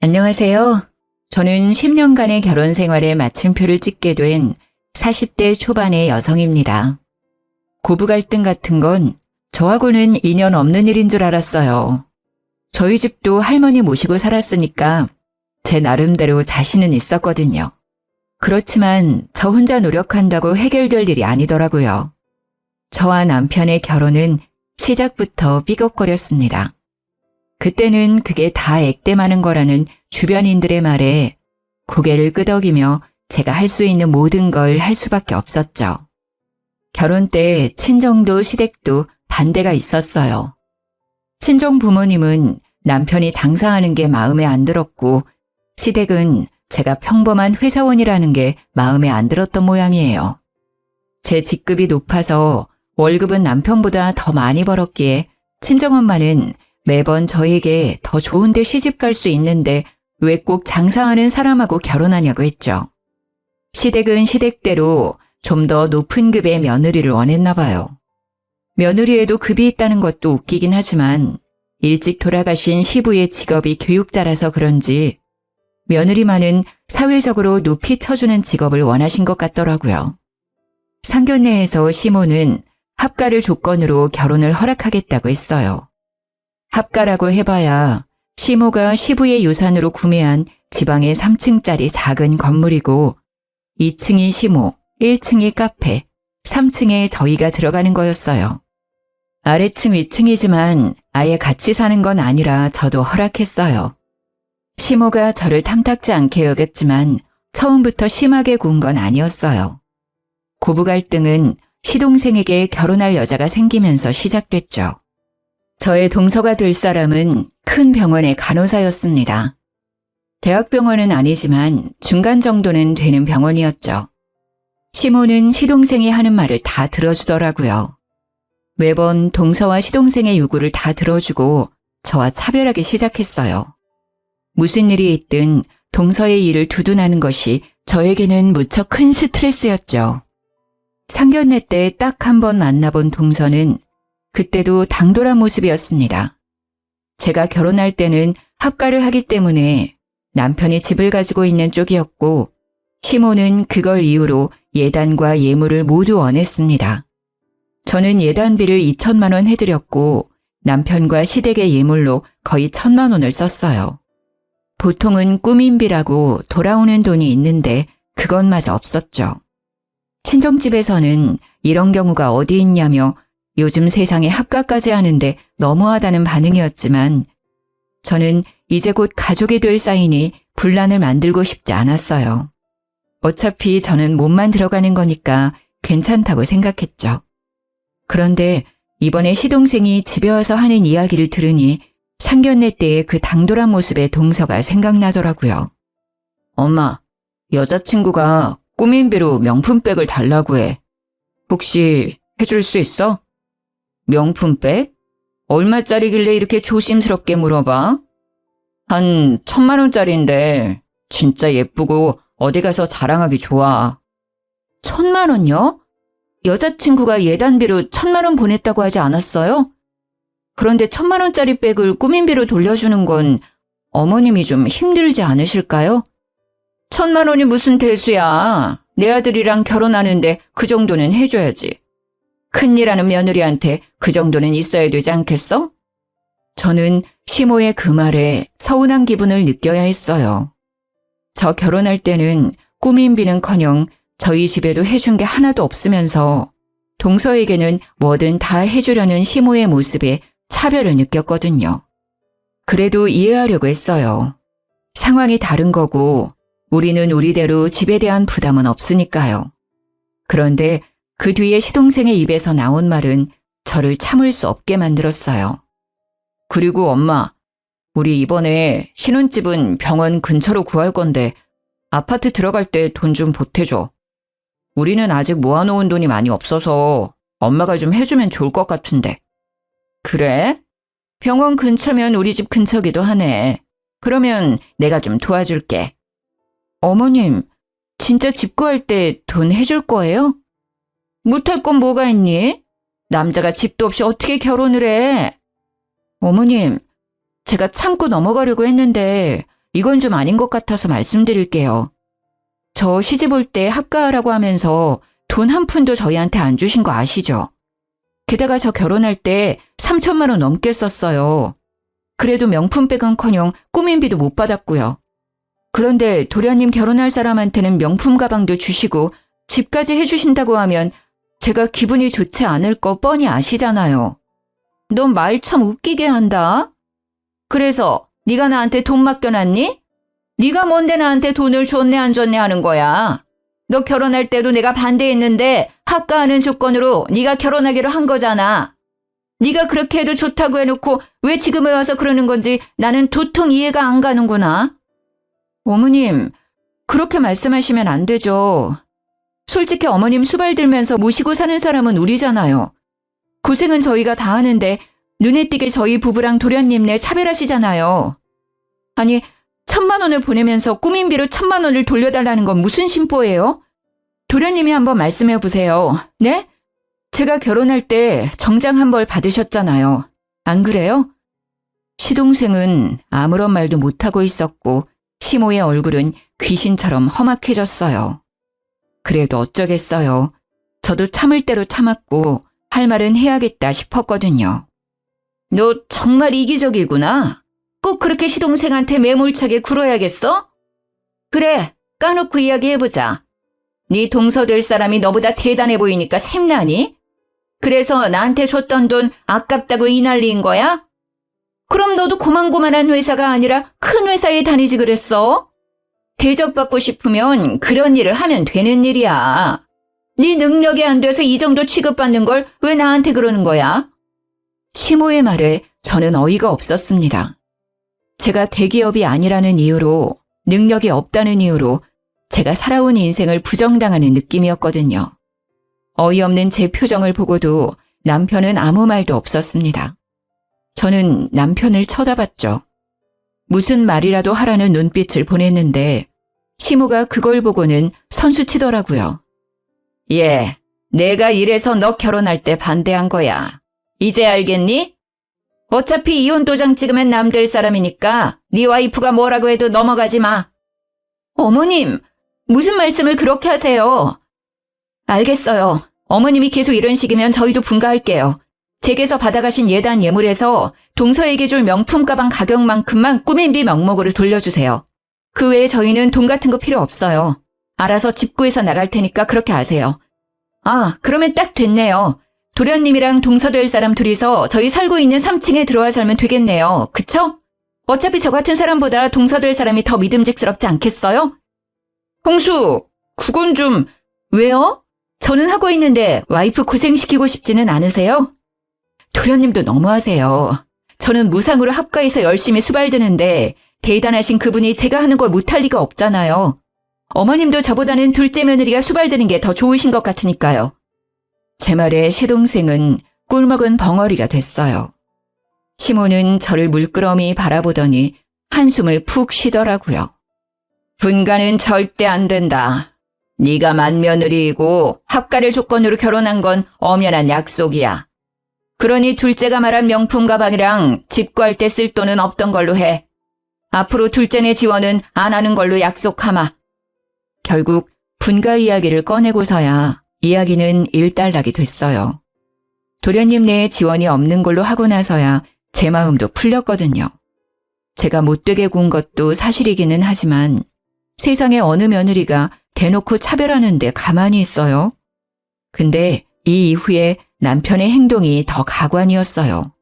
안녕하세요. 저는 10년간의 결혼 생활에 마침표를 찍게 된 40대 초반의 여성입니다. 고부 갈등 같은 건 저하고는 인연 없는 일인 줄 알았어요. 저희 집도 할머니 모시고 살았으니까 제 나름대로 자신은 있었거든요. 그렇지만 저 혼자 노력한다고 해결될 일이 아니더라고요. 저와 남편의 결혼은 시작부터 삐걱거렸습니다. 그때는 그게 다 액땜하는 거라는 주변인들의 말에 고개를 끄덕이며 제가 할 수 있는 모든 걸 할 수밖에 없었죠. 결혼 때 친정도 시댁도 반대가 있었어요. 친정 부모님은 남편이 장사하는 게 마음에 안 들었고 시댁은 제가 평범한 회사원이라는 게 마음에 안 들었던 모양이에요. 제 직급이 높아서 월급은 남편보다 더 많이 벌었기에 친정엄마는 매번 저에게 더 좋은 데 시집 갈 수 있는데 왜 꼭 장사하는 사람하고 결혼하냐고 했죠. 시댁은 시댁대로 좀 더 높은 급의 며느리를 원했나 봐요. 며느리에도 급이 있다는 것도 웃기긴 하지만 일찍 돌아가신 시부의 직업이 교육자라서 그런지 며느리만은 사회적으로 높이 쳐주는 직업을 원하신 것 같더라고요. 상견례에서 시모는 합가를 조건으로 결혼을 허락하겠다고 했어요. 합가라고 해봐야 시모가 시부의 유산으로 구매한 지방의 3층짜리 작은 건물이고 2층이 시모, 1층이 카페, 3층에 저희가 들어가는 거였어요. 아래층 위층이지만 아예 같이 사는 건 아니라 저도 허락했어요. 시모가 저를 탐탁지 않게 여겼지만 처음부터 심하게 군 건 아니었어요. 고부 갈등은 시동생에게 결혼할 여자가 생기면서 시작됐죠. 저의 동서가 될 사람은 큰 병원의 간호사였습니다. 대학병원은 아니지만 중간 정도는 되는 병원이었죠. 시모는 시동생이 하는 말을 다 들어주더라고요. 매번 동서와 시동생의 요구를 다 들어주고 저와 차별하기 시작했어요. 무슨 일이 있든 동서의 일을 두둔하는 것이 저에게는 무척 큰 스트레스였죠. 상견례 때 딱 한 번 만나본 동서는 그때도 당돌한 모습이었습니다. 제가 결혼할 때는 합가를 하기 때문에 남편이 집을 가지고 있는 쪽이었고 시모는 그걸 이유로 예단과 예물을 모두 원했습니다. 저는 예단비를 2천만 원 해드렸고 남편과 시댁의 예물로 거의 1,000만 원을 썼어요. 보통은 꾸민비라고 돌아오는 돈이 있는데 그것마저 없었죠. 친정집에서는 이런 경우가 어디 있냐며 요즘 세상에 합가까지 하는데 너무하다는 반응이었지만 저는 이제 곧 가족이 될 사이니 분란을 만들고 싶지 않았어요. 어차피 저는 몸만 들어가는 거니까 괜찮다고 생각했죠. 그런데 이번에 시동생이 집에 와서 하는 이야기를 들으니 상견례 때의 그 당돌한 모습의 동서가 생각나더라고요. 엄마, 여자친구가 꾸민비로 명품백을 달라고 해. 혹시 해줄 수 있어? 명품백? 얼마짜리길래 이렇게 조심스럽게 물어봐? 한 1,000만 원짜리인데 진짜 예쁘고 어디 가서 자랑하기 좋아. 1,000만 원요? 여자친구가 예단비로 1,000만 원 보냈다고 하지 않았어요? 그런데 1,000만 원짜리 백을 꾸민비로 돌려주는 건 어머님이 좀 힘들지 않으실까요? 1,000만 원이 무슨 대수야. 내 아들이랑 결혼하는데 그 정도는 해줘야지. 큰일하는 며느리한테 그 정도는 있어야 되지 않겠어? 저는 시모의 그 말에 서운한 기분을 느껴야 했어요. 저 결혼할 때는 꾸민비는커녕 저희 집에도 해준 게 하나도 없으면서 동서에게는 뭐든 다 해주려는 시모의 모습에 차별을 느꼈거든요. 그래도 이해하려고 했어요. 상황이 다른 거고 우리는 우리대로 집에 대한 부담은 없으니까요. 그런데 그 뒤에 시동생의 입에서 나온 말은 저를 참을 수 없게 만들었어요. 그리고 엄마, 우리 이번에 신혼집은 병원 근처로 구할 건데 아파트 들어갈 때 돈 좀 보태줘. 우리는 아직 모아놓은 돈이 많이 없어서 엄마가 좀 해주면 좋을 것 같은데. 그래? 병원 근처면 우리 집 근처기도 하네. 그러면 내가 좀 도와줄게. 어머님, 진짜 집 구할 때 돈 해줄 거예요? 못할 건 뭐가 있니? 남자가 집도 없이 어떻게 결혼을 해? 어머님, 제가 참고 넘어가려고 했는데 이건 좀 아닌 것 같아서 말씀드릴게요. 저 시집 올 때 합가하라고 하면서 돈 한 푼도 저희한테 안 주신 거 아시죠? 게다가 저 결혼할 때 3천만 원 넘게 썼어요. 그래도 명품백은커녕 꾸민비도 못 받았고요. 그런데 도련님 결혼할 사람한테는 명품 가방도 주시고 집까지 해주신다고 하면 제가 기분이 좋지 않을 거 뻔히 아시잖아요. 넌 말 참 웃기게 한다. 그래서 네가 나한테 돈 맡겨놨니? 네가 뭔데 나한테 돈을 줬네 안 줬네 하는 거야. 너 결혼할 때도 내가 반대했는데 합가하는 조건으로 네가 결혼하기로 한 거잖아. 네가 그렇게 해도 좋다고 해놓고 왜 지금에 와서 그러는 건지 나는 도통 이해가 안 가는구나. 어머님, 그렇게 말씀하시면 안 되죠. 솔직히 어머님 수발 들면서 모시고 사는 사람은 우리잖아요. 고생은 저희가 다 하는데 눈에 띄게 저희 부부랑 도련님네 차별하시잖아요. 아니, 1,000만 원을 보내면서 꾸민비로 1,000만 원을 돌려달라는 건 무슨 심보예요? 도련님이 한번 말씀해 보세요. 네? 제가 결혼할 때 정장 한 벌 받으셨잖아요. 안 그래요? 시동생은 아무런 말도 못하고 있었고 시모의 얼굴은 귀신처럼 험악해졌어요. 그래도 어쩌겠어요. 저도 참을 대로 참았고 할 말은 해야겠다 싶었거든요. 너 정말 이기적이구나. 꼭 그렇게 시동생한테 매몰차게 굴어야겠어? 그래, 까놓고 이야기해보자. 네 동서될 사람이 너보다 대단해 보이니까 샘나니? 그래서 나한테 줬던 돈 아깝다고 이 난리인 거야? 그럼 너도 고만고만한 회사가 아니라 큰 회사에 다니지 그랬어? 대접받고 싶으면 그런 일을 하면 되는 일이야. 네 능력이 안 돼서 이 정도 취급받는 걸 왜 나한테 그러는 거야? 시모의 말에 저는 어이가 없었습니다. 제가 대기업이 아니라는 이유로, 능력이 없다는 이유로 제가 살아온 인생을 부정당하는 느낌이었거든요. 어이없는 제 표정을 보고도 남편은 아무 말도 없었습니다. 저는 남편을 쳐다봤죠. 무슨 말이라도 하라는 눈빛을 보냈는데 시모가 그걸 보고는 선수치더라고요. 예, 내가 이래서 너 결혼할 때 반대한 거야. 이제 알겠니? 어차피 이혼 도장 찍으면 남될 사람이니까 네 와이프가 뭐라고 해도 넘어가지 마. 어머님, 무슨 말씀을 그렇게 하세요? 알겠어요. 어머님이 계속 이런 식이면 저희도 분가할게요. 제게서 받아가신 예단 예물에서 동서에게 줄 명품 가방 가격만큼만 꾸민비 명목으로 돌려주세요. 그 외에 저희는 돈 같은 거 필요 없어요. 알아서 집 구해서 나갈 테니까 그렇게 아세요. 아, 그러면 딱 됐네요. 도련님이랑 동서될 사람 둘이서 저희 살고 있는 3층에 들어와 살면 되겠네요. 그쵸? 어차피 저 같은 사람보다 동서될 사람이 더 믿음직스럽지 않겠어요? 홍수, 그건 좀... 왜요? 저는 하고 있는데 와이프 고생시키고 싶지는 않으세요? 도련님도 너무하세요. 저는 무상으로 합가해서 열심히 수발드는데 대단하신 그분이 제가 하는 걸 못할 리가 없잖아요. 어머님도 저보다는 둘째 며느리가 수발드는 게 더 좋으신 것 같으니까요. 제 말에 시동생은 꿀먹은 벙어리가 됐어요. 시모는 저를 물끄러미 바라보더니 한숨을 푹 쉬더라고요. 분가는 절대 안 된다. 네가 맏며느리이고 합가를 조건으로 결혼한 건 엄연한 약속이야. 그러니 둘째가 말한 명품 가방이랑 집 구할 때 쓸 돈은 없던 걸로 해. 앞으로 둘째네 지원은 안 하는 걸로 약속하마. 결국 분가 이야기를 꺼내고서야 이야기는 일단락이 됐어요. 도련님 내에 지원이 없는 걸로 하고 나서야 제 마음도 풀렸거든요. 제가 못되게 군 것도 사실이기는 하지만 세상에 어느 며느리가 대놓고 차별하는데 가만히 있어요? 근데 이 이후에 남편의 행동이 더 가관이었어요.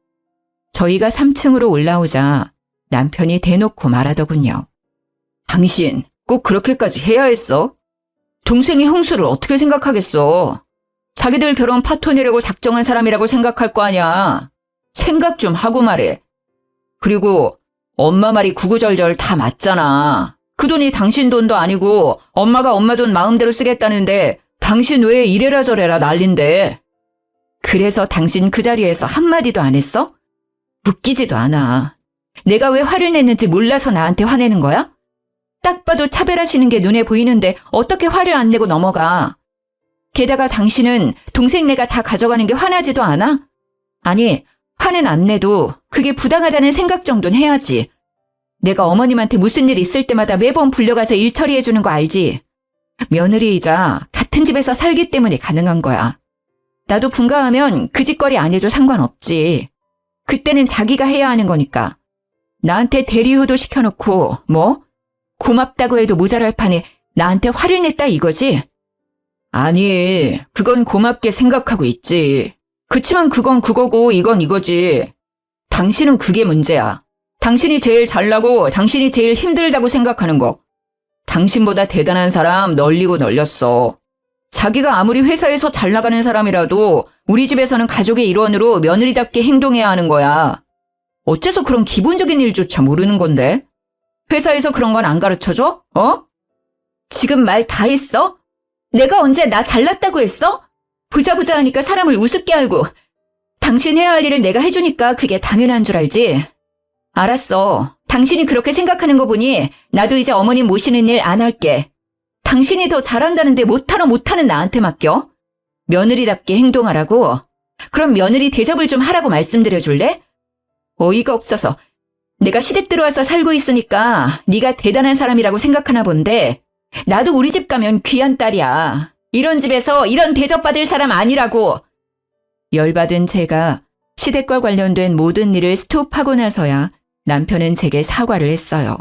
저희가 3층으로 올라오자 남편이 대놓고 말하더군요. 당신 꼭 그렇게까지 해야 했어? 동생이 형수를 어떻게 생각하겠어? 자기들 결혼 파토내려고 작정한 사람이라고 생각할 거 아니야. 생각 좀 하고 말해. 그리고 엄마 말이 구구절절 다 맞잖아. 그 돈이 당신 돈도 아니고 엄마가 엄마 돈 마음대로 쓰겠다는데 당신 왜 이래라 저래라 난린데. 그래서 당신 그 자리에서 한마디도 안 했어? 웃기지도 않아. 내가 왜 화를 냈는지 몰라서 나한테 화내는 거야? 딱 봐도 차별하시는 게 눈에 보이는데 어떻게 화를 안 내고 넘어가? 게다가 당신은 동생네가 다 가져가는 게 화나지도 않아? 아니, 화는 안 내도 그게 부당하다는 생각 정도는 해야지. 내가 어머님한테 무슨 일 있을 때마다 매번 불려가서 일 처리해주는 거 알지? 며느리이자 같은 집에서 살기 때문에 가능한 거야. 나도 분가하면 그 짓거리 안 해도 상관없지. 그때는 자기가 해야 하는 거니까. 나한테 대리효도 시켜놓고 뭐? 고맙다고 해도 모자랄 판에 나한테 화를 냈다 이거지? 아니, 그건 고맙게 생각하고 있지. 그치만 그건 그거고 이건 이거지. 당신은 그게 문제야. 당신이 제일 잘나고 당신이 제일 힘들다고 생각하는 거. 당신보다 대단한 사람 널리고 널렸어. 자기가 아무리 회사에서 잘 나가는 사람이라도 우리 집에서는 가족의 일원으로 며느리답게 행동해야 하는 거야. 어째서 그런 기본적인 일조차 모르는 건데? 회사에서 그런 건 안 가르쳐줘? 어? 지금 말 다 했어? 내가 언제 나 잘났다고 했어? 부자 하니까 사람을 우습게 알고. 당신 해야 할 일을 내가 해주니까 그게 당연한 줄 알지? 알았어. 당신이 그렇게 생각하는 거 보니 나도 이제 어머님 모시는 일 안 할게. 당신이 더 잘한다는데 못하는 나한테 맡겨? 며느리답게 행동하라고? 그럼 며느리 대접을 좀 하라고 말씀드려줄래? 어이가 없어서. 내가 시댁 들어와서 살고 있으니까 네가 대단한 사람이라고 생각하나 본데 나도 우리 집 가면 귀한 딸이야. 이런 집에서 이런 대접받을 사람 아니라고. 열받은 제가 시댁과 관련된 모든 일을 스톱하고 나서야 남편은 제게 사과를 했어요.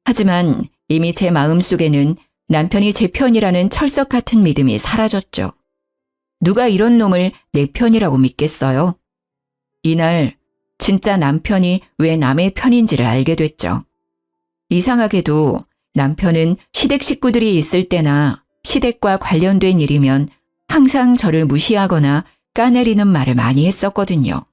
하지만 이미 제 마음속에는 남편이 제 편이라는 철석 같은 믿음이 사라졌죠. 누가 이런 놈을 내 편이라고 믿겠어요? 이날 진짜 남편이 왜 남의 편인지를 알게 됐죠. 이상하게도 남편은 시댁 식구들이 있을 때나 시댁과 관련된 일이면 항상 저를 무시하거나 까내리는 말을 많이 했었거든요.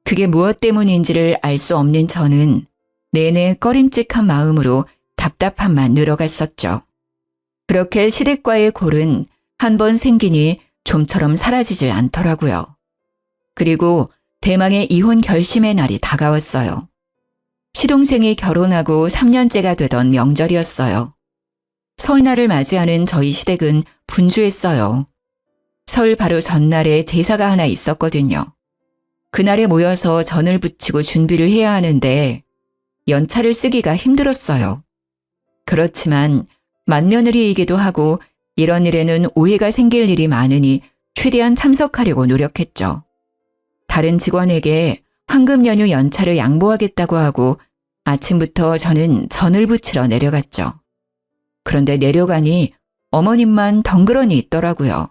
그게 무엇 때문인지를 알 수 없는 저는 내내 꺼림칙한 마음으로 답답함만 늘어갔었죠. 그렇게 시댁과의 골은 한 번 생기니 좀처럼 사라지질 않더라고요. 그리고 대망의 이혼 결심의 날이 다가왔어요. 시동생이 결혼하고 3년째가 되던 명절이었어요. 설날을 맞이하는 저희 시댁은 분주했어요. 설 바로 전날에 제사가 하나 있었거든요. 그날에 모여서 전을 부치고 준비를 해야 하는데 연차를 쓰기가 힘들었어요. 그렇지만 맏며느리이기도 하고 이런 일에는 오해가 생길 일이 많으니 최대한 참석하려고 노력했죠. 다른 직원에게 황금 연휴 연차를 양보하겠다고 하고 아침부터 저는 전을 부치러 내려갔죠. 그런데 내려가니 어머님만 덩그러니 있더라고요.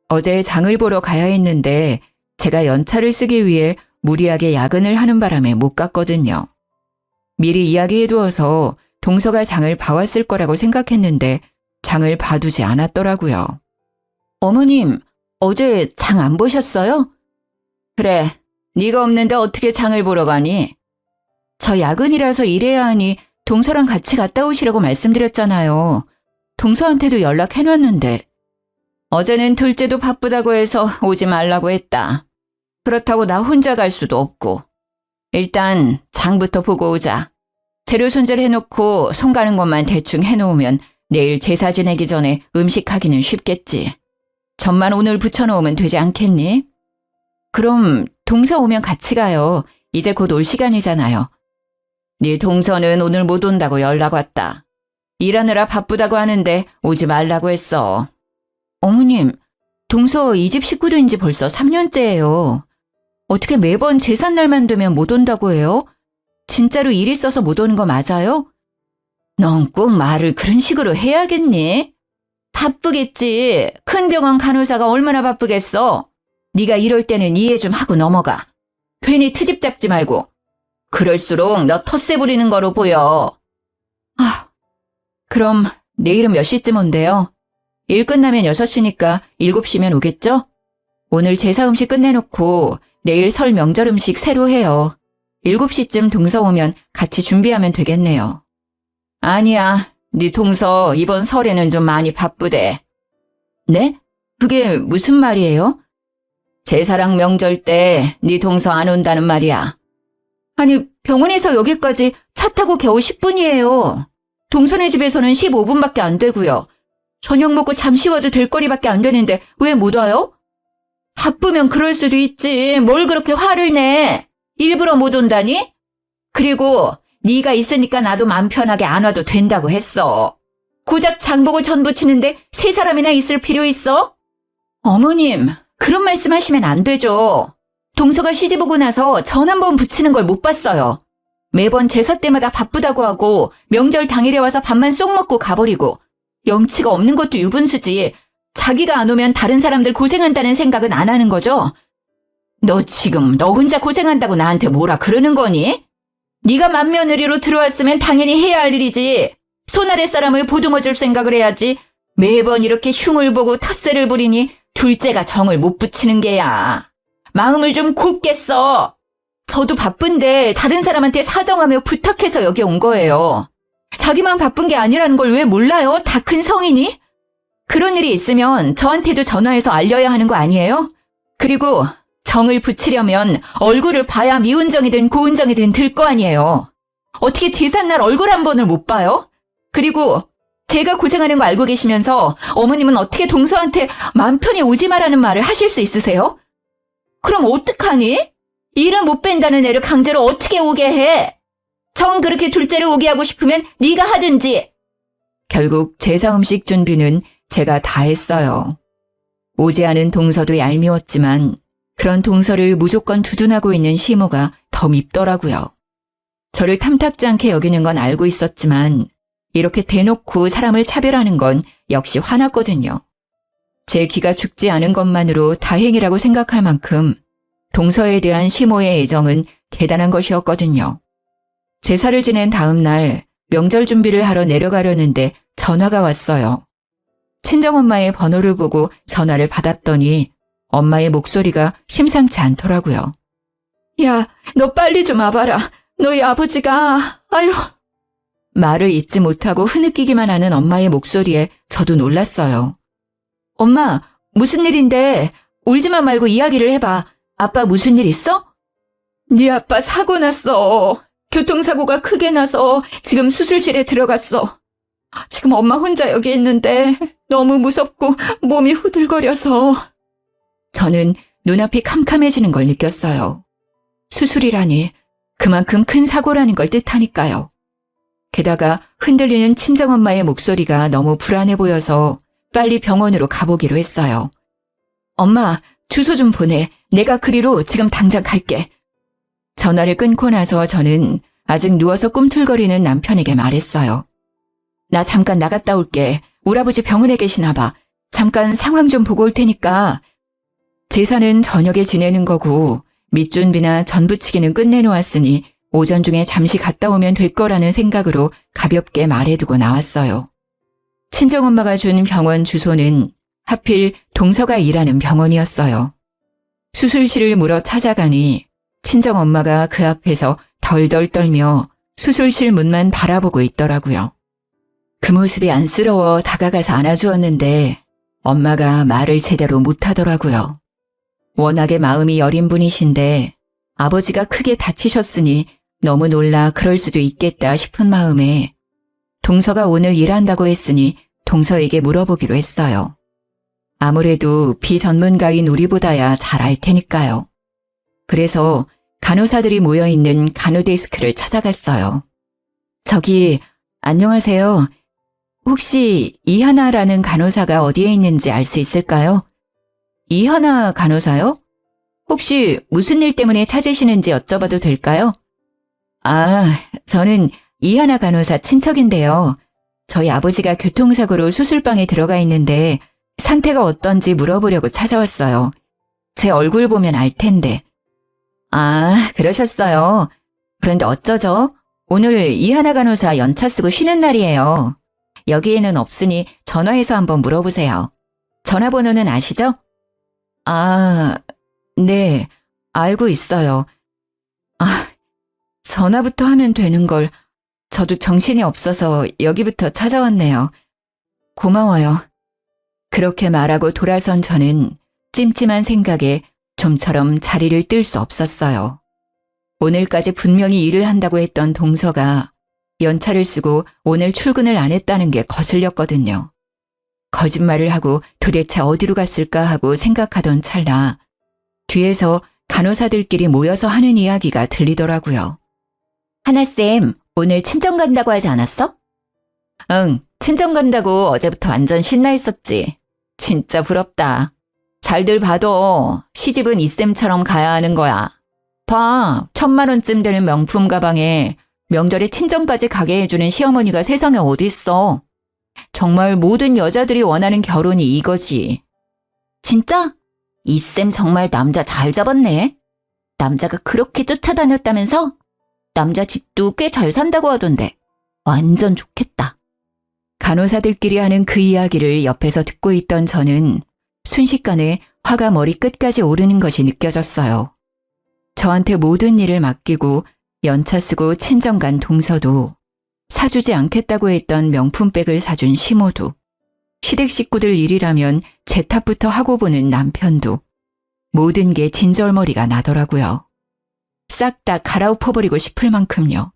어제 장을 보러 가야 했는데 제가 연차를 쓰기 위해 무리하게 야근을 하는 바람에 못 갔거든요. 미리 이야기해두어서 동서가 장을 봐왔을 거라고 생각했는데 장을 봐두지 않았더라고요. 어머님, 어제 장 안 보셨어요? 그래, 네가 없는데 어떻게 장을 보러 가니? 저 야근이라서 일해야 하니 동서랑 같이 갔다 오시라고 말씀드렸잖아요. 동서한테도 연락해놨는데. 어제는 둘째도 바쁘다고 해서 오지 말라고 했다. 그렇다고 나 혼자 갈 수도 없고. 일단 장부터 보고 오자. 재료 손질해놓고 손 가는 것만 대충 해놓으면 내일 제사 지내기 전에 음식하기는 쉽겠지. 전만 오늘 붙여놓으면 되지 않겠니? 그럼 동서 오면 같이 가요. 이제 곧 올 시간이잖아요. 네 동서는 오늘 못 온다고 연락 왔다. 일하느라 바쁘다고 하는데 오지 말라고 했어. 어머님, 동서 이 집 식구 된 지 벌써 3년째예요. 어떻게 매번 제삿날만 되면 못 온다고 해요? 진짜로 일 있어서 못 오는 거 맞아요? 넌 꼭 말을 그런 식으로 해야겠니? 바쁘겠지. 큰 병원 간호사가 얼마나 바쁘겠어. 네가 이럴 때는 이해 좀 하고 넘어가. 괜히 트집 잡지 말고. 그럴수록 너 텃세 부리는 거로 보여. 그럼 내일은 몇 시쯤 온대요? 일 끝나면 6시니까 7시면 오겠죠? 오늘 제사 음식 끝내놓고 내일 설 명절 음식 새로 해요. 7시쯤 동서 오면 같이 준비하면 되겠네요. 아니야, 네 동서 이번 설에는 좀 많이 바쁘대. 네? 그게 무슨 말이에요? 제사랑 명절 때 네 동서 안 온다는 말이야. 아니, 병원에서 여기까지 차 타고 겨우 10분이에요. 동서네 집에서는 15분밖에 안 되고요. 저녁 먹고 잠시 와도 될 거리밖에 안 되는데 왜 못 와요? 바쁘면 그럴 수도 있지. 뭘 그렇게 화를 내. 일부러 못 온다니? 그리고 네가 있으니까 나도 맘 편하게 안 와도 된다고 했어. 고작 장보고 전 부치는데 세 사람이나 있을 필요 있어? 어머님, 그런 말씀하시면 안 되죠. 동서가 시집 오고 나서 전 한 번 부치는 걸 못 봤어요. 매번 제사 때마다 바쁘다고 하고 명절 당일에 와서 밥만 쏙 먹고 가버리고 염치가 없는 것도 유분수지. 자기가 안 오면 다른 사람들 고생한다는 생각은 안 하는 거죠? 너 지금 너 혼자 고생한다고 나한테 뭐라 그러는 거니? 네가 맏며느리로 들어왔으면 당연히 해야 할 일이지. 손 아래 사람을 보듬어줄 생각을 해야지. 매번 이렇게 흉을 보고 텃세를 부리니 둘째가 정을 못 붙이는 게야. 마음을 좀 곱게 써. 저도 바쁜데 다른 사람한테 사정하며 부탁해서 여기 온 거예요. 자기만 바쁜 게 아니라는 걸 왜 몰라요? 다 큰 성인이? 그런 일이 있으면 저한테도 전화해서 알려야 하는 거 아니에요? 그리고 정을 붙이려면 얼굴을 봐야 미운 정이든 고운 정이든 들 거 아니에요. 어떻게 제삿날 얼굴 한 번을 못 봐요? 그리고 제가 고생하는 거 알고 계시면서 어머님은 어떻게 동서한테 맘 편히 오지 마라는 말을 하실 수 있으세요? 그럼 어떡하니? 일은 못 뺀다는 애를 강제로 어떻게 오게 해? 정 그렇게 둘째를 오게 하고 싶으면 네가 하든지. 결국 제사 음식 준비는 제가 다 했어요. 오지 않은 동서도 얄미웠지만 그런 동서를 무조건 두둔하고 있는 시모가 더 밉더라고요. 저를 탐탁지 않게 여기는 건 알고 있었지만 이렇게 대놓고 사람을 차별하는 건 역시 화났거든요. 제 기가 죽지 않은 것만으로 다행이라고 생각할 만큼 동서에 대한 시모의 애정은 대단한 것이었거든요. 제사를 지낸 다음 날 명절 준비를 하러 내려가려는데 전화가 왔어요. 친정엄마의 번호를 보고 전화를 받았더니 엄마의 목소리가 심상치 않더라고요. 야, 너 빨리 좀 와봐라. 너희 아버지가... 아유... 말을 잇지 못하고 흐느끼기만 하는 엄마의 목소리에 저도 놀랐어요. 엄마, 무슨 일인데? 울지만 말고 이야기를 해봐. 아빠 무슨 일 있어? 네 아빠 사고 났어. 교통사고가 크게 나서 지금 수술실에 들어갔어. 지금 엄마 혼자 여기 있는데 너무 무섭고 몸이 후들거려서. 저는 눈앞이 캄캄해지는 걸 느꼈어요. 수술이라니 그만큼 큰 사고라는 걸 뜻하니까요. 게다가 흔들리는 친정엄마의 목소리가 너무 불안해 보여서 빨리 병원으로 가보기로 했어요. 엄마, 주소 좀 보내. 내가 그리로 지금 당장 갈게. 전화를 끊고 나서 저는 아직 누워서 꿈틀거리는 남편에게 말했어요. 나 잠깐 나갔다 올게. 우리 아버지 병원에 계시나 봐. 잠깐 상황 좀 보고 올 테니까. 제사는 저녁에 지내는 거고 밑준비나 전부치기는 끝내놓았으니 오전 중에 잠시 갔다 오면 될 거라는 생각으로 가볍게 말해두고 나왔어요. 친정엄마가 준 병원 주소는 하필 동서가 일하는 병원이었어요. 수술실을 물어 찾아가니 친정엄마가 그 앞에서 덜덜 떨며 수술실 문만 바라보고 있더라고요. 그 모습이 안쓰러워 다가가서 안아주었는데 엄마가 말을 제대로 못하더라고요. 워낙에 마음이 여린 분이신데 아버지가 크게 다치셨으니 너무 놀라 그럴 수도 있겠다 싶은 마음에 동서가 오늘 일한다고 했으니 동서에게 물어보기로 했어요. 아무래도 비전문가인 우리보다야 잘 알 테니까요. 그래서 간호사들이 모여있는 간호데스크를 찾아갔어요. 저기, 안녕하세요. 혹시 이하나라는 간호사가 어디에 있는지 알 수 있을까요? 이하나 간호사요? 혹시 무슨 일 때문에 찾으시는지 여쭤봐도 될까요? 아, 저는 이하나 간호사 친척인데요. 저희 아버지가 교통사고로 수술방에 들어가 있는데 상태가 어떤지 물어보려고 찾아왔어요. 제 얼굴 보면 알 텐데. 아, 그러셨어요. 그런데 어쩌죠? 오늘 이하나 간호사 연차 쓰고 쉬는 날이에요. 여기에는 없으니 전화해서 한번 물어보세요. 전화번호는 아시죠? 아, 네, 알고 있어요. 아, 전화부터 하면 되는 걸 저도 정신이 없어서 여기부터 찾아왔네요. 고마워요. 그렇게 말하고 돌아선 저는 찜찜한 생각에 좀처럼 자리를 뜰 수 없었어요. 오늘까지 분명히 일을 한다고 했던 동서가 연차를 쓰고 오늘 출근을 안 했다는 게 거슬렸거든요. 거짓말을 하고 도대체 어디로 갔을까 하고 생각하던 찰나 뒤에서 간호사들끼리 모여서 하는 이야기가 들리더라고요. 하나쌤, 오늘 친정 간다고 하지 않았어? 응, 친정 간다고 어제부터 완전 신나 있었지. 진짜 부럽다. 잘들 봐도 시집은 이쌤처럼 가야 하는 거야. 봐, 1,000만 원쯤 되는 명품 가방에 명절에 친정까지 가게 해주는 시어머니가 세상에 어딨어. 정말 모든 여자들이 원하는 결혼이 이거지. 진짜? 이쌤 정말 남자 잘 잡았네. 남자가 그렇게 쫓아다녔다면서? 남자 집도 꽤 잘 산다고 하던데. 완전 좋겠다. 간호사들끼리 하는 그 이야기를 옆에서 듣고 있던 저는 순식간에 화가 머리 끝까지 오르는 것이 느껴졌어요. 저한테 모든 일을 맡기고 연차 쓰고 친정 간 동서도, 사주지 않겠다고 했던 명품백을 사준 시모도, 시댁 식구들 일이라면 제 탓부터 하고 보는 남편도, 모든 게 진절머리가 나더라고요. 싹 다 갈아엎어버리고 싶을 만큼요.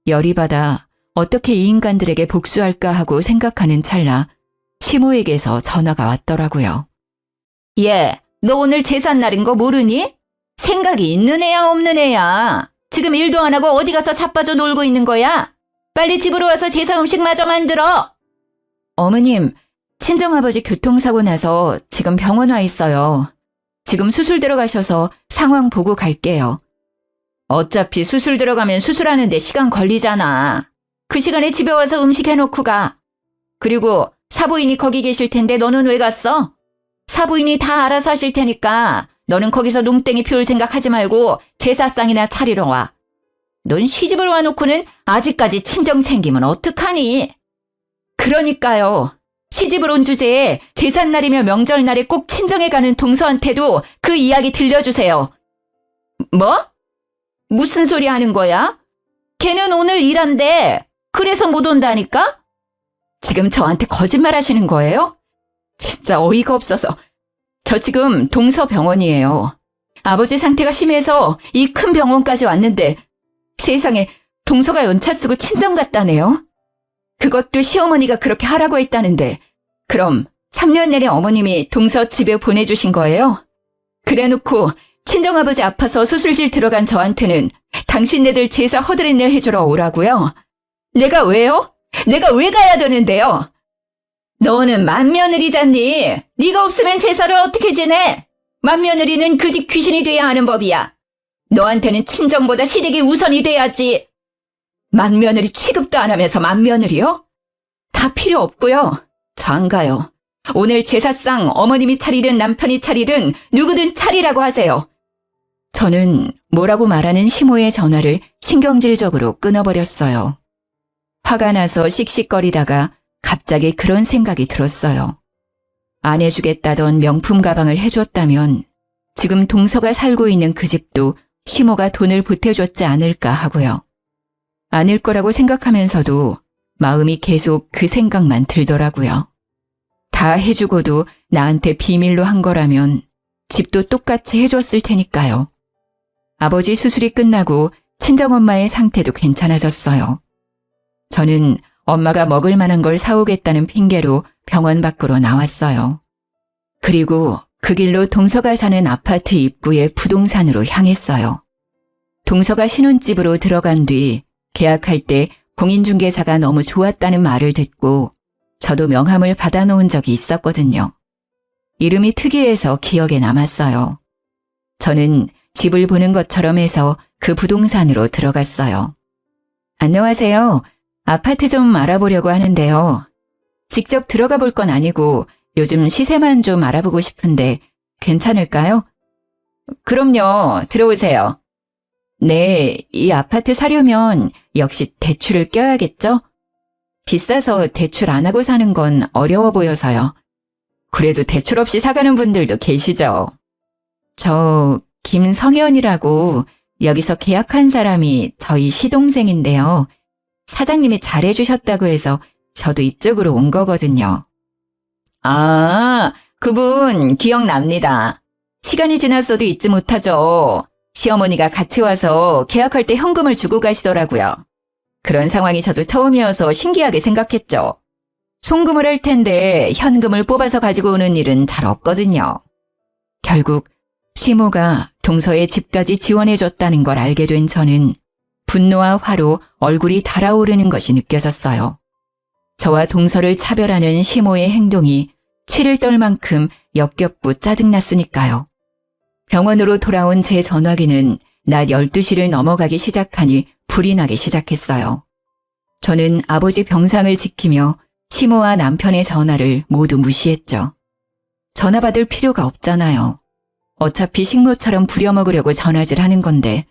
열이 받아 어떻게 이 인간들에게 복수할까 하고 생각하는 찰나 시모에게서 전화가 왔더라고요. 얘, 너 오늘 제삿날인 거 모르니? 생각이 있는 애야 없는 애야? 지금 일도 안 하고 어디 가서 자빠져 놀고 있는 거야? 빨리 집으로 와서 제사 음식 마저 만들어. 어머님, 친정아버지 교통사고 나서 지금 병원 와 있어요. 지금 수술 들어가셔서 상황 보고 갈게요. 어차피 수술 들어가면 수술하는데 시간 걸리잖아. 그 시간에 집에 와서 음식 해놓고 가. 그리고 사부인이 거기 계실 텐데 너는 왜 갔어? 사부인이 다 알아서 하실 테니까 너는 거기서 농땡이 피울 생각하지 말고 제사상이나 차리러 와. 넌 시집을 와놓고는 아직까지 친정 챙기면 어떡하니? 그러니까요. 시집을 온 주제에 제삿날이며 명절날에 꼭 친정에 가는 동서한테도 그 이야기 들려주세요. 뭐? 무슨 소리 하는 거야? 걔는 오늘 일한대. 그래서 못 온다니까? 지금 저한테 거짓말 하시는 거예요? 진짜 어이가 없어서. 저 지금 동서병원이에요. 아버지 상태가 심해서 이 큰 병원까지 왔는데 세상에 동서가 연차 쓰고 친정 갔다네요. 그것도 시어머니가 그렇게 하라고 했다는데 그럼 3년 내내 어머님이 동서 집에 보내주신 거예요? 그래놓고 친정아버지 아파서 수술실 들어간 저한테는 당신네들 제사 허드렛일 해주러 오라고요? 내가 왜요? 내가 왜 가야 되는데요? 너는 맏며느리잖니. 네가 없으면 제사를 어떻게 지내? 맏며느리는 그 집 귀신이 돼야 하는 법이야. 너한테는 친정보다 시댁이 우선이 돼야지. 맏며느리 취급도 안 하면서 맏며느리요? 다 필요 없고요. 저 안 가요. 오늘 제사상 어머님이 차리든 남편이 차리든 누구든 차리라고 하세요. 저는 뭐라고 말하는 시모의 전화를 신경질적으로 끊어버렸어요. 화가 나서 씩씩거리다가 갑자기 그런 생각이 들었어요. 안 해주겠다던 명품 가방을 해줬다면 지금 동서가 살고 있는 그 집도 시모가 돈을 보태줬지 않을까 하고요. 아닐 거라고 생각하면서도 마음이 계속 그 생각만 들더라고요. 다 해주고도 나한테 비밀로 한 거라면 집도 똑같이 해줬을 테니까요. 아버지 수술이 끝나고 친정엄마의 상태도 괜찮아졌어요. 저는 엄마가 먹을 만한 걸 사오겠다는 핑계로 병원 밖으로 나왔어요. 그리고 그 길로 동서가 사는 아파트 입구의 부동산으로 향했어요. 동서가 신혼집으로 들어간 뒤 계약할 때 공인중개사가 너무 좋았다는 말을 듣고 저도 명함을 받아놓은 적이 있었거든요. 이름이 특이해서 기억에 남았어요. 저는 집을 보는 것처럼 해서 그 부동산으로 들어갔어요. 안녕하세요. 아파트 좀 알아보려고 하는데요. 직접 들어가 볼 건 아니고 요즘 시세만 좀 알아보고 싶은데 괜찮을까요? 그럼요. 들어오세요. 네, 이 아파트 사려면 역시 대출을 껴야겠죠? 비싸서 대출 안 하고 사는 건 어려워 보여서요. 그래도 대출 없이 사가는 분들도 계시죠. 저 김성현이라고 여기서 계약한 사람이 저희 시동생인데요. 사장님이 잘해주셨다고 해서 저도 이쪽으로 온 거거든요. 아, 그분 기억납니다. 시간이 지났어도 잊지 못하죠. 시어머니가 같이 와서 계약할 때 현금을 주고 가시더라고요. 그런 상황이 저도 처음이어서 신기하게 생각했죠. 송금을 할 텐데 현금을 뽑아서 가지고 오는 일은 잘 없거든요. 결국 시모가 동서의 집까지 지원해줬다는 걸 알게 된 저는 분노와 화로 얼굴이 달아오르는 것이 느껴졌어요. 저와 동서를 차별하는 시모의 행동이 치를 떨 만큼 역겹고 짜증났으니까요. 병원으로 돌아온 제 전화기는 낮 12시를 넘어가기 시작하니 불이 나기 시작했어요. 저는 아버지 병상을 지키며 시모와 남편의 전화를 모두 무시했죠. 전화 받을 필요가 없잖아요. 어차피 식모처럼 부려먹으려고 전화질 하는 건데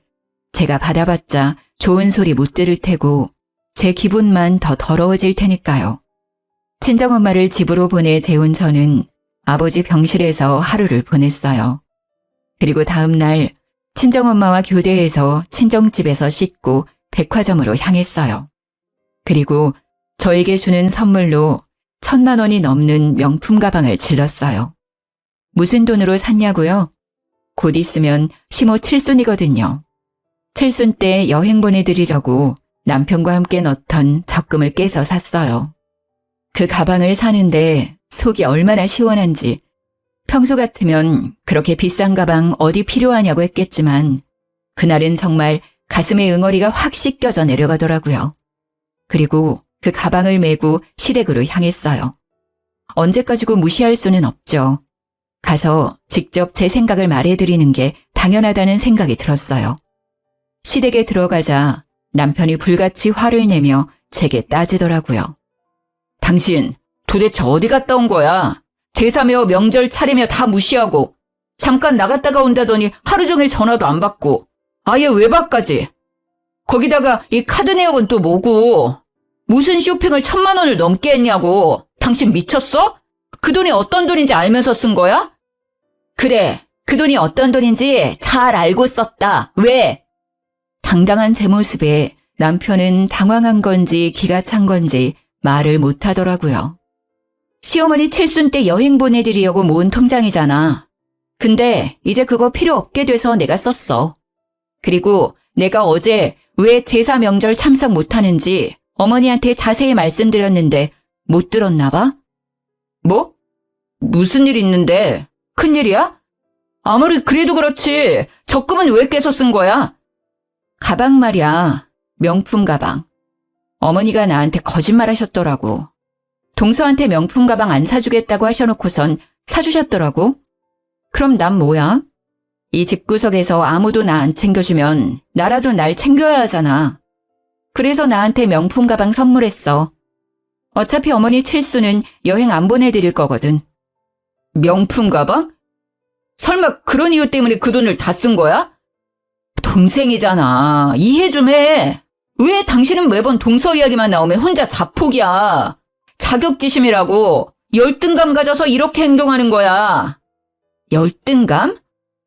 제가 받아봤자 좋은 소리 못 들을 테고 제 기분만 더 더러워질 테니까요. 친정엄마를 집으로 보내 재운 저는 아버지 병실에서 하루를 보냈어요. 그리고 다음 날 친정엄마와 교대해서 친정집에서 씻고 백화점으로 향했어요. 그리고 저에게 주는 선물로 1,000만 원이 넘는 명품 가방을 질렀어요. 무슨 돈으로 샀냐고요? 곧 있으면 시모 칠순이거든요. 칠순 때 여행 보내드리려고 남편과 함께 넣던 적금을 깨서 샀어요. 그 가방을 사는데 속이 얼마나 시원한지 평소 같으면 그렇게 비싼 가방 어디 필요하냐고 했겠지만 그날은 정말 가슴에 응어리가 확 씻겨져 내려가더라고요. 그리고 그 가방을 메고 시댁으로 향했어요. 언제까지고 무시할 수는 없죠. 가서 직접 제 생각을 말해드리는 게 당연하다는 생각이 들었어요. 시댁에 들어가자 남편이 불같이 화를 내며 제게 따지더라고요. 당신 도대체 어디 갔다 온 거야? 제사며 명절 차례며 다 무시하고 잠깐 나갔다가 온다더니 하루 종일 전화도 안 받고 아예 외박까지. 거기다가 이 카드 내역은 또 뭐고? 무슨 쇼핑을 1,000만 원을 넘게 했냐고. 당신 미쳤어? 그 돈이 어떤 돈인지 알면서 쓴 거야? 그래, 그 돈이 어떤 돈인지 잘 알고 썼다. 왜? 당당한 제 모습에 남편은 당황한 건지 기가 찬 건지 말을 못 하더라고요. 시어머니 칠순 때 여행 보내드리려고 모은 통장이잖아. 근데 이제 그거 필요 없게 돼서 내가 썼어. 그리고 내가 어제 왜 제사 명절 참석 못하는지 어머니한테 자세히 말씀드렸는데 못 들었나 봐? 뭐? 무슨 일 있는데? 큰일이야? 아무리 그래도 그렇지. 적금은 왜 깨서 쓴 거야? 가방 말이야. 명품 가방. 어머니가 나한테 거짓말 하셨더라고. 동서한테 명품 가방 안 사주겠다고 하셔놓고선 사주셨더라고. 그럼 난 뭐야? 이 집구석에서 아무도 나 안 챙겨주면 나라도 날 챙겨야 하잖아. 그래서 나한테 명품 가방 선물했어. 어차피 어머니 칠수는 여행 안 보내드릴 거거든. 명품 가방? 설마 그런 이유 때문에 그 돈을 다 쓴 거야? 동생이잖아. 이해 좀 해. 왜 당신은 매번 동서 이야기만 나오면 혼자 자폭이야. 자격지심이라고. 열등감 가져서 이렇게 행동하는 거야. 열등감?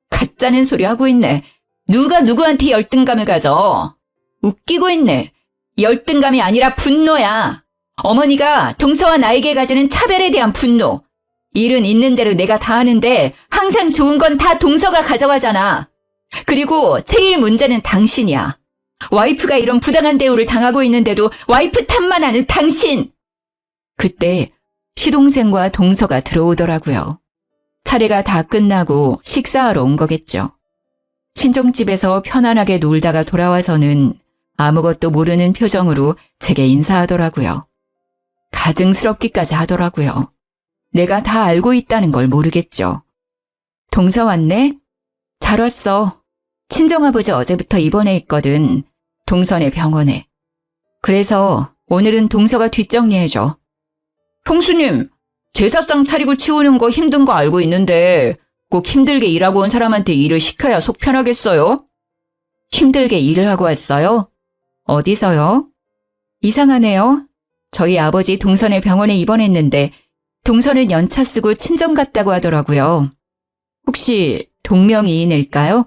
가짜는 소리 하고 있네. 누가 누구한테 열등감을 가져? 웃기고 있네. 열등감이 아니라 분노야. 어머니가 동서와 나에게 가지는 차별에 대한 분노. 일은 있는 대로 내가 다 하는데 항상 좋은 건 다 동서가 가져가잖아. 그리고 제일 문제는 당신이야. 와이프가 이런 부당한 대우를 당하고 있는데도 와이프 탓만 하는 당신. 그때 시동생과 동서가 들어오더라고요. 차례가 다 끝나고 식사하러 온 거겠죠. 친정집에서 편안하게 놀다가 돌아와서는 아무것도 모르는 표정으로 제게 인사하더라고요. 가증스럽기까지 하더라고요. 내가 다 알고 있다는 걸 모르겠죠. 동서 왔네? 잘 왔어. 친정아버지 어제부터 입원해 있거든. 동선의 병원에. 그래서 오늘은 동서가 뒷정리해줘. 형수님, 제사상 차리고 치우는 거 힘든 거 알고 있는데 꼭 힘들게 일하고 온 사람한테 일을 시켜야 속 편하겠어요? 힘들게 일을 하고 왔어요? 어디서요? 이상하네요. 저희 아버지 동선의 병원에 입원했는데 동선은 연차 쓰고 친정 갔다고 하더라고요. 혹시 동명이인일까요?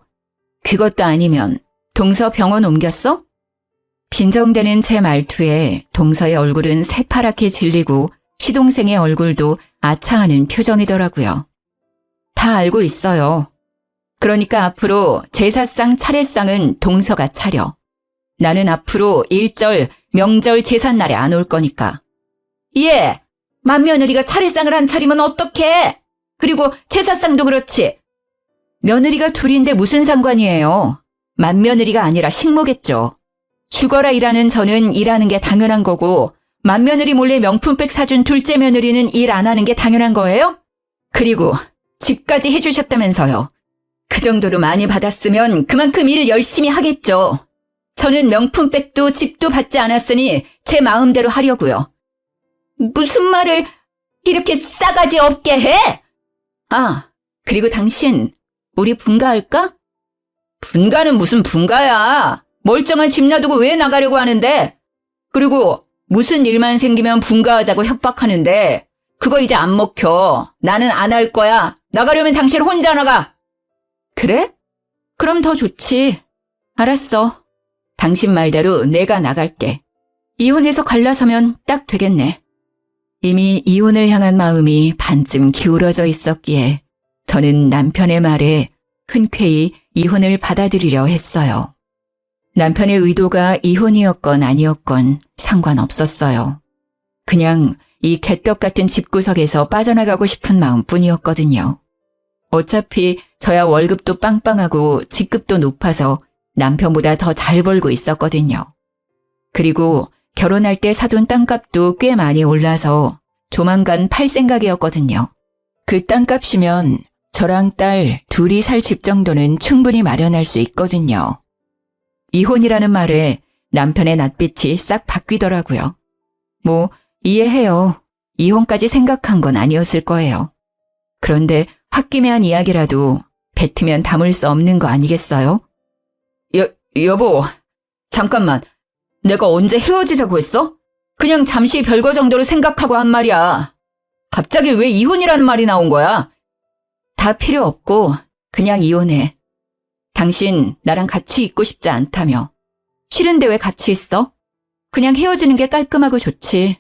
그것도 아니면 동서 병원 옮겼어? 빈정대는 제 말투에 동서의 얼굴은 새파랗게 질리고 시동생의 얼굴도 아차하는 표정이더라고요. 다 알고 있어요. 그러니까 앞으로 제사상 차례상은 동서가 차려. 나는 앞으로 일절, 명절 제삿날에 안 올 거니까. 예, 맏며느리가 차례상을 안 차리면 어떡해? 그리고 제사상도 그렇지. 며느리가 둘인데 무슨 상관이에요? 맏며느리가 아니라 식모겠죠. 죽어라 일하는 저는 일하는 게 당연한 거고 맏며느리 몰래 명품백 사준 둘째 며느리는 일 안 하는 게 당연한 거예요? 그리고 집까지 해주셨다면서요. 그 정도로 많이 받았으면 그만큼 일을 열심히 하겠죠. 저는 명품백도 집도 받지 않았으니 제 마음대로 하려고요. 무슨 말을 이렇게 싸가지 없게 해? 아, 그리고 당신 우리 분가할까? 분가는 무슨 분가야. 멀쩡한 집 놔두고 왜 나가려고 하는데? 그리고 무슨 일만 생기면 분가하자고 협박하는데 그거 이제 안 먹혀. 나는 안 할 거야. 나가려면 당신 혼자 나가. 그래? 그럼 더 좋지. 알았어. 당신 말대로 내가 나갈게. 이혼해서 갈라서면 딱 되겠네. 이미 이혼을 향한 마음이 반쯤 기울어져 있었기에 저는 남편의 말에 흔쾌히 이혼을 받아들이려 했어요. 남편의 의도가 이혼이었건 아니었건 상관없었어요. 그냥 이 개떡 같은 집구석에서 빠져나가고 싶은 마음뿐이었거든요. 어차피 저야 월급도 빵빵하고 직급도 높아서 남편보다 더 잘 벌고 있었거든요. 그리고 결혼할 때 사둔 땅값도 꽤 많이 올라서 조만간 팔 생각이었거든요. 그 땅값이면 저랑 딸 둘이 살 집 정도는 충분히 마련할 수 있거든요. 이혼이라는 말에 남편의 낯빛이 싹 바뀌더라고요. 뭐 이해해요. 이혼까지 생각한 건 아니었을 거예요. 그런데 홧김에한 이야기라도 뱉으면 담을 수 없는 거 아니겠어요? 여보, 잠깐만. 내가 언제 헤어지자고 했어? 그냥 잠시 별거 정도로 생각하고 한 말이야. 갑자기 왜 이혼이라는 말이 나온 거야? 다 필요 없고 그냥 이혼해. 당신 나랑 같이 있고 싶지 않다며. 싫은데 왜 같이 있어? 그냥 헤어지는 게 깔끔하고 좋지.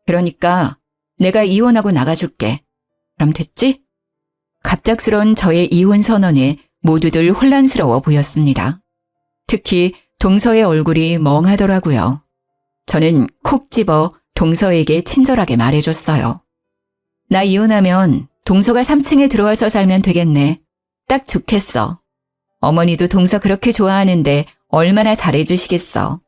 그러니까 내가 이혼하고 나가줄게. 그럼 됐지? 갑작스러운 저의 이혼 선언에 모두들 혼란스러워 보였습니다. 특히 동서의 얼굴이 멍하더라고요. 저는 콕 집어 동서에게 친절하게 말해줬어요. 나 이혼하면 동서가 3층에 들어와서 살면 되겠네. 딱 좋겠어. 어머니도 동서 그렇게 좋아하는데 얼마나 잘해주시겠어.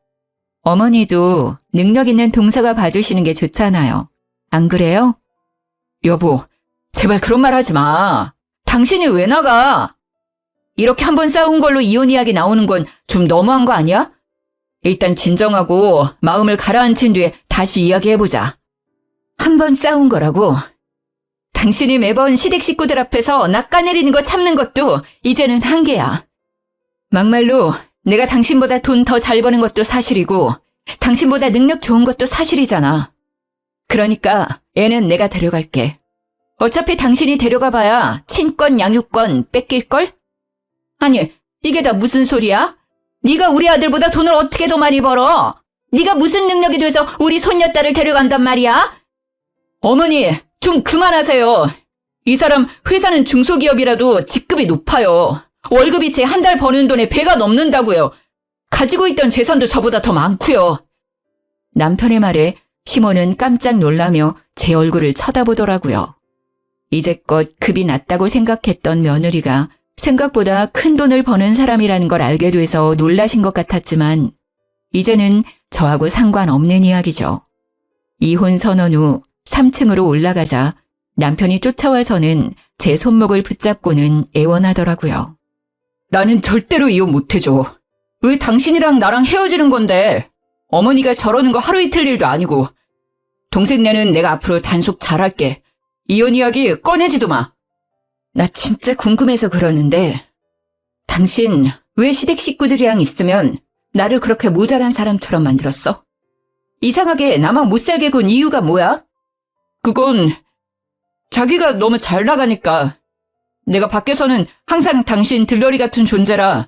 어머니도 능력 있는 동서가 봐주시는 게 좋잖아요. 안 그래요? 여보, 제발 그런 말 하지 마. 당신이 왜 나가? 이렇게 한번 싸운 걸로 이혼 이야기 나오는 건 좀 너무한 거 아니야? 일단 진정하고 마음을 가라앉힌 뒤에 다시 이야기해보자. 한 번 싸운 거라고? 당신이 매번 시댁 식구들 앞에서 나 까내리는 거 참는 것도 이제는 한계야. 막말로 내가 당신보다 돈 더 잘 버는 것도 사실이고 당신보다 능력 좋은 것도 사실이잖아. 그러니까 애는 내가 데려갈게. 어차피 당신이 데려가봐야 친권 양육권 뺏길걸? 아니, 이게 다 무슨 소리야? 네가 우리 아들보다 돈을 어떻게 더 많이 벌어? 네가 무슨 능력이 돼서 우리 손녀딸을 데려간단 말이야? 어머니, 좀 그만하세요. 이 사람 회사는 중소기업이라도 직급이 높아요. 월급이 제 한 달 버는 돈의 배가 넘는다고요. 가지고 있던 재산도 저보다 더 많고요. 남편의 말에 시몬은 깜짝 놀라며 제 얼굴을 쳐다보더라고요. 이제껏 급이 낮다고 생각했던 며느리가 생각보다 큰 돈을 버는 사람이라는 걸 알게 돼서 놀라신 것 같았지만 이제는 저하고 상관없는 이야기죠. 이혼 선언 후 3층으로 올라가자 남편이 쫓아와서는 제 손목을 붙잡고는 애원하더라고요. 나는 절대로 이혼 못해줘. 왜 당신이랑 나랑 헤어지는 건데? 어머니가 저러는 거 하루 이틀 일도 아니고. 동생네는 내가 앞으로 단속 잘할게. 이혼 이야기 꺼내지도 마. 나 진짜 궁금해서 그러는데 당신 왜 시댁 식구들이랑 있으면 나를 그렇게 모자란 사람처럼 만들었어? 이상하게 나만 못 살게 군 이유가 뭐야? 그건 자기가 너무 잘 나가니까. 내가 밖에서는 항상 당신 들러리 같은 존재라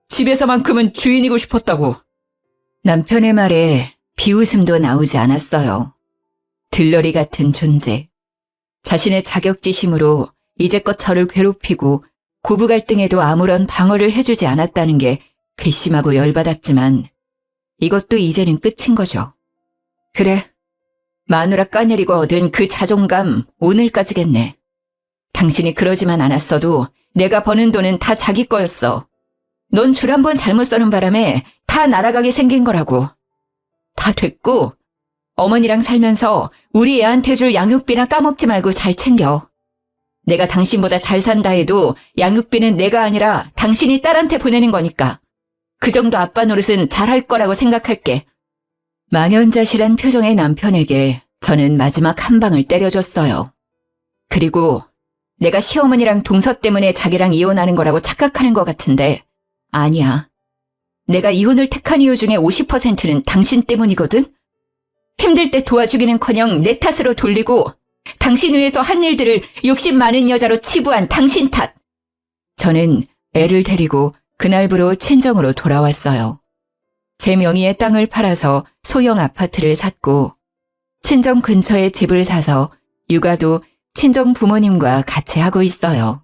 집에서만큼은 주인이고 싶었다고. 남편의 말에 비웃음도 나오지 않았어요. 들러리 같은 존재. 자신의 자격지심으로 이제껏 저를 괴롭히고 고부 갈등에도 아무런 방어를 해주지 않았다는 게 괘씸하고 열받았지만 이것도 이제는 끝인 거죠. 그래, 마누라 까내리고 얻은 그 자존감 오늘까지겠네. 당신이 그러지만 않았어도 내가 버는 돈은 다 자기 거였어. 넌 줄 한 번 잘못 서는 바람에 다 날아가게 생긴 거라고. 다 됐고, 어머니랑 살면서 우리 애한테 줄 양육비나 까먹지 말고 잘 챙겨. 내가 당신보다 잘 산다 해도 양육비는 내가 아니라 당신이 딸한테 보내는 거니까. 그 정도 아빠 노릇은 잘할 거라고 생각할게. 망연자실한 표정의 남편에게 저는 마지막 한 방을 때려줬어요. 그리고 내가 시어머니랑 동서 때문에 자기랑 이혼하는 거라고 착각하는 것 같은데 아니야. 내가 이혼을 택한 이유 중에 50%는 당신 때문이거든? 힘들 때 도와주기는커녕 내 탓으로 돌리고 당신 위해서 한 일들을 욕심 많은 여자로 치부한 당신 탓. 저는 애를 데리고 그날부로 친정으로 돌아왔어요. 제 명의의 땅을 팔아서 소형 아파트를 샀고 친정 근처에 집을 사서 육아도 친정 부모님과 같이 하고 있어요.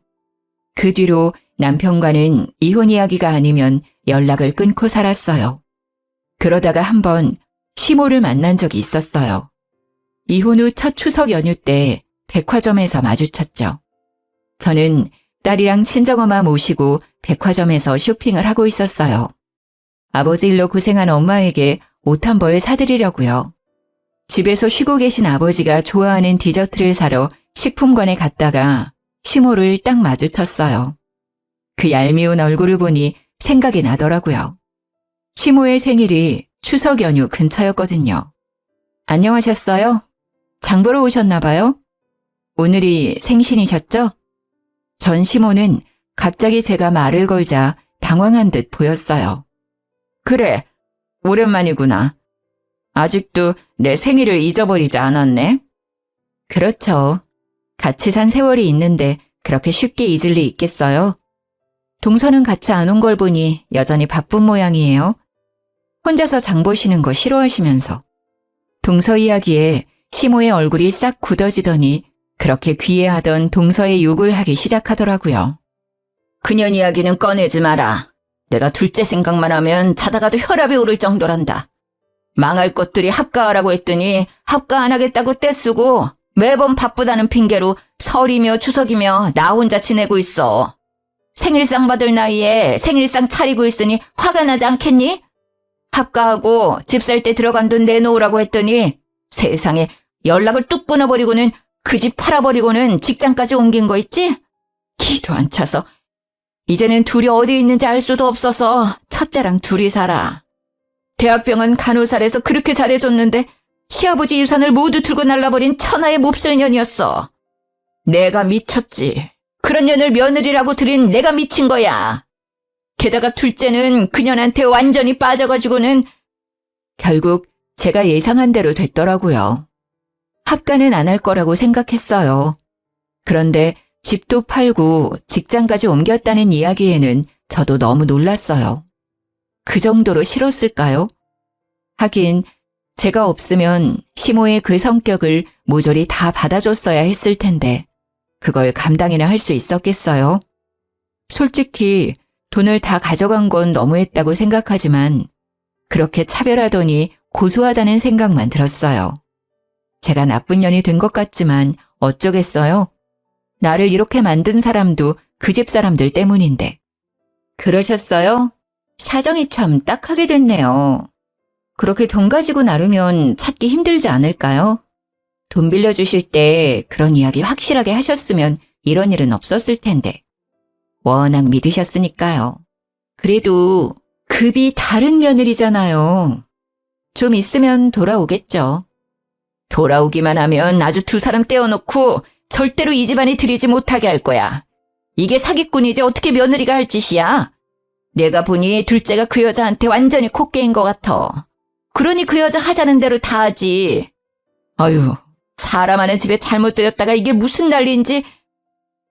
그 뒤로 남편과는 이혼 이야기가 아니면 연락을 끊고 살았어요. 그러다가 한번 시모를 만난 적이 있었어요. 이혼 후 첫 추석 연휴 때 백화점에서 마주쳤죠. 저는 딸이랑 친정엄마 모시고 백화점에서 쇼핑을 하고 있었어요. 아버지 일로 고생한 엄마에게 옷 한 벌 사드리려고요. 집에서 쉬고 계신 아버지가 좋아하는 디저트를 사러 식품관에 갔다가 시모를 딱 마주쳤어요. 그 얄미운 얼굴을 보니 생각이 나더라고요. 시모의 생일이 추석 연휴 근처였거든요. 안녕하셨어요? 장 보러 오셨나 봐요? 오늘이 생신이셨죠? 전 시모는 갑자기 제가 말을 걸자 당황한 듯 보였어요. 그래, 오랜만이구나. 아직도 내 생일을 잊어버리지 않았네. 그렇죠. 같이 산 세월이 있는데 그렇게 쉽게 잊을 리 있겠어요? 동서는 같이 안 온 걸 보니 여전히 바쁜 모양이에요. 혼자서 장 보시는 거 싫어하시면서. 동서 이야기에 시모의 얼굴이 싹 굳어지더니 그렇게 귀해하던 동서의 욕을 하기 시작하더라고요. 그년 이야기는 꺼내지 마라. 내가 둘째 생각만 하면 자다가도 혈압이 오를 정도란다. 망할 것들이 합가하라고 했더니 합가 안 하겠다고 떼쓰고 매번 바쁘다는 핑계로 설이며 추석이며 나 혼자 지내고 있어. 생일상 받을 나이에 생일상 차리고 있으니 화가 나지 않겠니? 합가하고 집 살 때 들어간 돈 내놓으라고 했더니 세상에 연락을 뚝 끊어버리고는 그 집 팔아버리고는 직장까지 옮긴 거 있지? 기도 안 차서 이제는 둘이 어디 있는지 알 수도 없어서 첫째랑 둘이 살아. 대학병원 간호사래서 그렇게 잘해줬는데 시아버지 유산을 모두 들고 날라버린 천하의 몹쓸 년이었어. 내가 미쳤지. 그런 년을 며느리라고 들인 내가 미친 거야. 게다가 둘째는 그년한테 완전히 빠져가지고는 결국 제가 예상한 대로 됐더라고요. 합가는 안 할 거라고 생각했어요. 그런데 집도 팔고 직장까지 옮겼다는 이야기에는 저도 너무 놀랐어요. 그 정도로 싫었을까요? 하긴 제가 없으면 시모의 그 성격을 모조리 다 받아줬어야 했을 텐데 그걸 감당이나 할 수 있었겠어요? 솔직히 돈을 다 가져간 건 너무했다고 생각하지만 그렇게 차별하더니 고소하다는 생각만 들었어요. 제가 나쁜 년이 된 것 같지만 어쩌겠어요? 나를 이렇게 만든 사람도 그 집 사람들 때문인데. 그러셨어요? 사정이 참 딱하게 됐네요. 그렇게 돈 가지고 나르면 찾기 힘들지 않을까요? 돈 빌려주실 때 그런 이야기 확실하게 하셨으면 이런 일은 없었을 텐데. 워낙 믿으셨으니까요. 그래도 급이 다른 며느리잖아요. 좀 있으면 돌아오겠죠. 돌아오기만 하면 아주 두 사람 떼어놓고 절대로 이 집안이 들이지 못하게 할 거야. 이게 사기꾼이지 어떻게 며느리가 할 짓이야. 내가 보니 둘째가 그 여자한테 완전히 코 깨인 것 같아. 그러니 그 여자 하자는 대로 다 하지. 아유, 사람 하는 집에 잘못되었다가 이게 무슨 난리인지.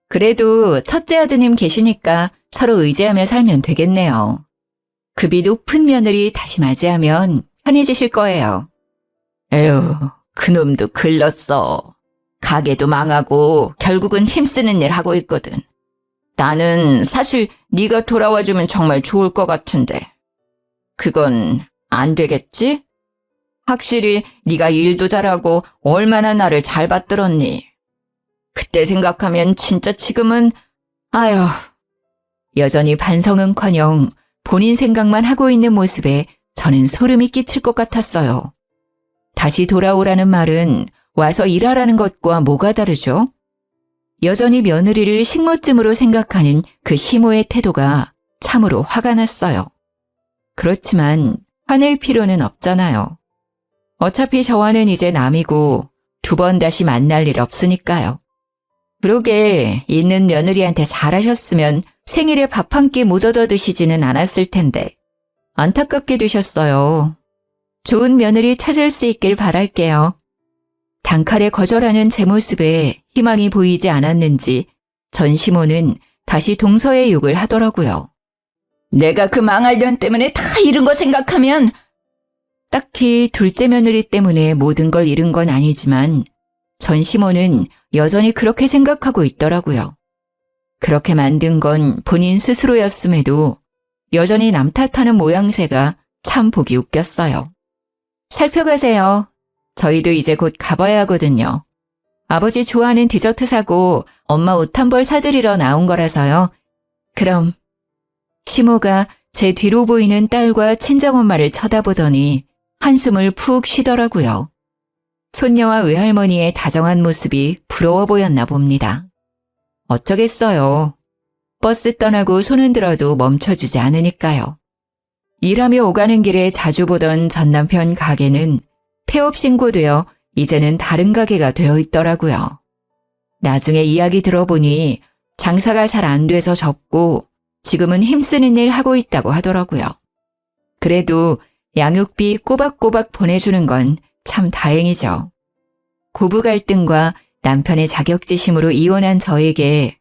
그래도 첫째 아드님 계시니까 서로 의지하며 살면 되겠네요. 급이 높은 며느리 다시 맞이하면 편해지실 거예요. 에휴, 그놈도 글렀어. 가게도 망하고 결국은 힘쓰는 일 하고 있거든. 나는 사실 네가 돌아와주면 정말 좋을 것 같은데. 그건 안 되겠지? 확실히 네가 일도 잘하고 얼마나 나를 잘 받들었니. 그때 생각하면 진짜 지금은 아휴. 여전히 반성은커녕 본인 생각만 하고 있는 모습에 저는 소름이 끼칠 것 같았어요. 다시 돌아오라는 말은 와서 일하라는 것과 뭐가 다르죠? 여전히 며느리를 식모쯤으로 생각하는 그 시모의 태도가 참으로 화가 났어요. 그렇지만 화낼 필요는 없잖아요. 어차피 저와는 이제 남이고 2번 다시 만날 일 없으니까요. 그러게 있는 며느리한테 잘하셨으면 생일에 밥 한 끼 못 얻어 드시지는 않았을 텐데 안타깝게 되셨어요. 좋은 며느리 찾을 수 있길 바랄게요. 단칼에 거절하는 제 모습에 희망이 보이지 않았는지 전 시모는 다시 동서의 욕을 하더라고요. 내가 그 망할 년 때문에 다 잃은 거 생각하면 딱히 둘째 며느리 때문에 모든 걸 잃은 건 아니지만 전 시모는 여전히 그렇게 생각하고 있더라고요. 그렇게 만든 건 본인 스스로였음에도 여전히 남 탓하는 모양새가 참 보기 웃겼어요. 살펴가세요. 저희도 이제 곧 가봐야 하거든요. 아버지 좋아하는 디저트 사고 엄마 옷 한 벌 사드리러 나온 거라서요. 그럼. 시모가 제 뒤로 보이는 딸과 친정엄마를 쳐다보더니 한숨을 푹 쉬더라고요. 손녀와 외할머니의 다정한 모습이 부러워 보였나 봅니다. 어쩌겠어요. 버스 떠나고 손은 들어도 멈춰주지 않으니까요. 일하며 오가는 길에 자주 보던 전 남편 가게는 폐업 신고되어 이제는 다른 가게가 되어 있더라고요. 나중에 이야기 들어보니 장사가 잘 안 돼서 접고 지금은 힘쓰는 일 하고 있다고 하더라고요. 그래도 양육비 꼬박꼬박 보내주는 건 참 다행이죠. 고부 갈등과 남편의 자격지심으로 이혼한 저에게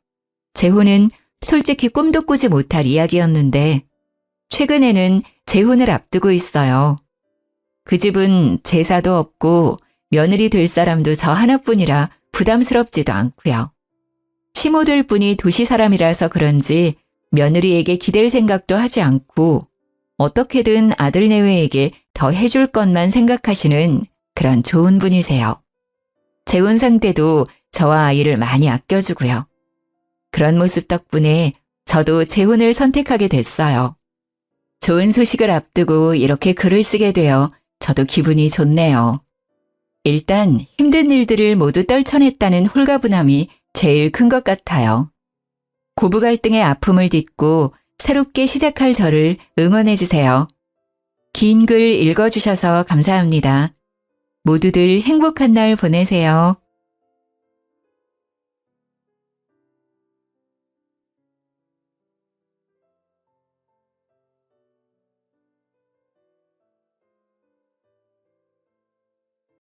재혼은 솔직히 꿈도 꾸지 못할 이야기였는데 최근에는 재혼을 앞두고 있어요. 그 집은 제사도 없고 며느리 될 사람도 저 하나뿐이라 부담스럽지도 않고요. 시모들 뿐이 도시 사람이라서 그런지 며느리에게 기댈 생각도 하지 않고 어떻게든 아들 내외에게 더 해줄 것만 생각하시는 그런 좋은 분이세요. 재혼 상태도 저와 아이를 많이 아껴주고요. 그런 모습 덕분에 저도 재혼을 선택하게 됐어요. 좋은 소식을 앞두고 이렇게 글을 쓰게 되어 저도 기분이 좋네요. 일단 힘든 일들을 모두 떨쳐냈다는 홀가분함이 제일 큰 것 같아요. 고부 갈등의 아픔을 딛고 새롭게 시작할 저를 응원해주세요. 긴 글 읽어주셔서 감사합니다. 모두들 행복한 날 보내세요.